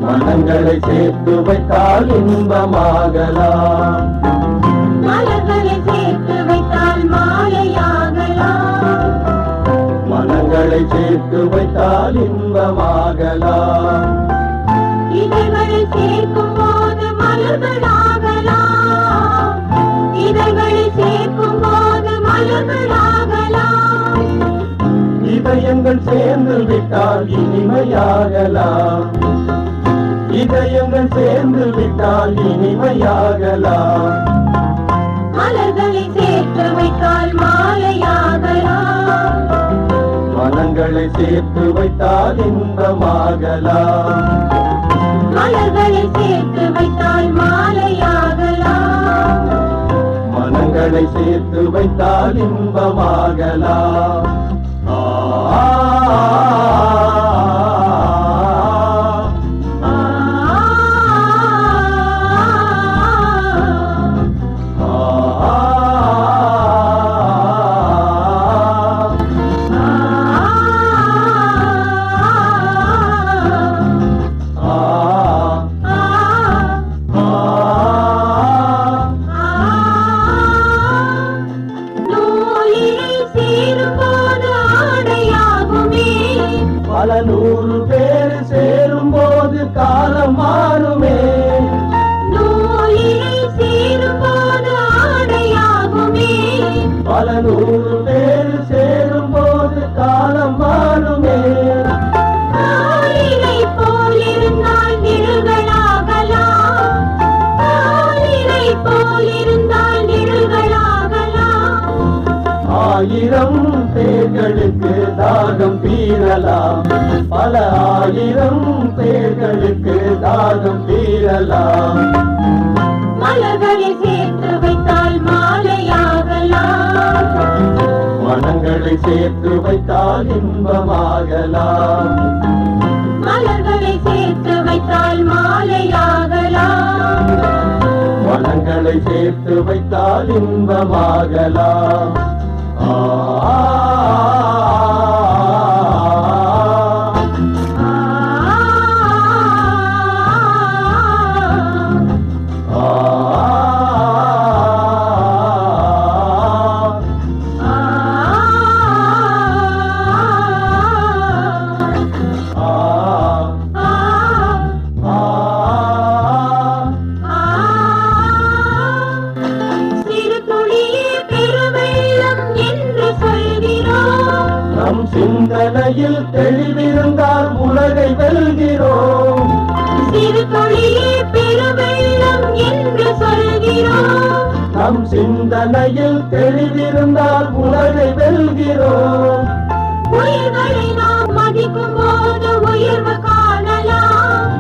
மனங்களை சேர்த்து வைத்தால் இன்பமாகலாம். மலர்களை சேர்த்து வைத்தால் மாலையாகலாம். மனங்களை சேர்த்து வைத்தால் இன்பமாகலாம். இதழ்களை சேர்க்கும் போது மலர்களாகலாம். இதழ்களை சேர்க்கும் போது மலர்களாகலாம். இதயங்கள் சேர்ந்து விட்டால் இனிமையாகலாம். இதயங்கள் சேர்ந்து விட்டால் இனிமையாகலாம். மலர்களை சேர்த்து வைத்தால் மாலையாகலாம். மனங்களை சேர்த்து வைத்தால் இன்பமாகலாம். மலர்களை சேர்த்து வைத்தால் மாலையாகலாம். மனங்களை சேர்த்து வைத்தால் இன்பமாகலாம். பல நூறு பேர் சேரும் போது காலம் மாறுமே. நூலினை சேரும் போது ஆடையாகுமே. பல நூறு பேர் சேரும் போது காலம் மாறுமே. ஆலிலை போலிருந்தால் நிழல்களாகலாம். ஆலிலை போலிருந்தால் நிழல்களாகலாம். ஆயிரம் பேர்களுக்கு தாகம் தீரலாம். பல ஆயிரம் பேர்களுக்கு தாகம் தீரலாம். மலர்களை சேர்த்து வைத்தால் மாலையாகலாம். மனங்களை சேர்த்து வைத்தால் இன்பமாகலாம். மலர்களை சேர்த்து வைத்தால் மாலையாகலாம். மனங்களை சேர்த்து வைத்தால் இன்பமாகலாம். நம் சிந்தனையில் தெளிவிருந்தால் உலகை வெல்கிறோம். சிறு துளியே பெருவெள்ளம் என்று சொல்கிறோம். நம் சிந்தனையில் தெளிவிருந்தால் உலகை வெல்கிறோம். உயிர்களை நாம் மதிக்கும் போது உயர்வு காணலாம்.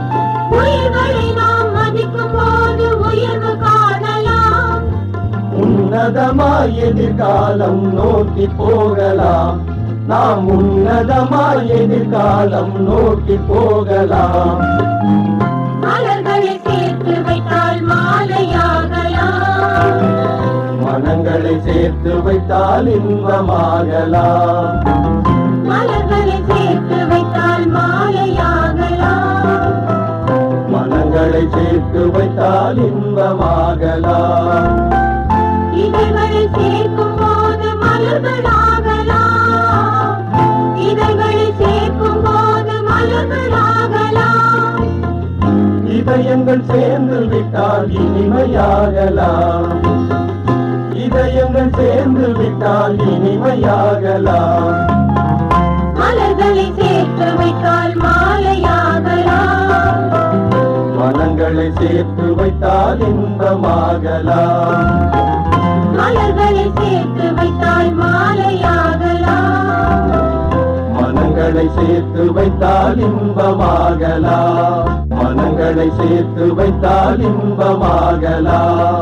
உயிர்களை நாம் மதிக்கும் போது உயர்வு காணலாம். உன்னதமாய் எதிர்காலம் நோக்கி போகலாம். நாம் உன்னதமாய் எதிர்காலம் நோக்கி போகலாம். மலர்களை சேர்த்து வைத்தால் மாலையாகலாம். மனங்களை சேர்த்து வைத்தால் இன்பமாகலாம். மலர்களை சேர்த்து வைத்தால் மாலையாகலாம். மனங்களை சேர்த்து வைத்தால் இன்பமாகலாம். இதழ்களை சேர்க்கும் போது மலர்களாகலாம். இதழ்களை சேர்க்கும் போது மலர்களாகலாம். இதயங்கள் சேர்ந்து விட்டால் இனிமையாகலாம். இதயங்கள் சேர்ந்து விட்டால் இனிமையாகலாம். மலர்களை சேர்த்து வைத்தால் மாலையாகலாம். சேர்த்து வைத்தால் இன்பமாகலாம். மலர்களை சேர்த்து வைத்தால் மாலையாகலாம். மனங்களை சேர்த்து வைத்தால் இன்பமாகலாம். மனங்களை சேர்த்து வைத்தால் இன்பமாகலாம்.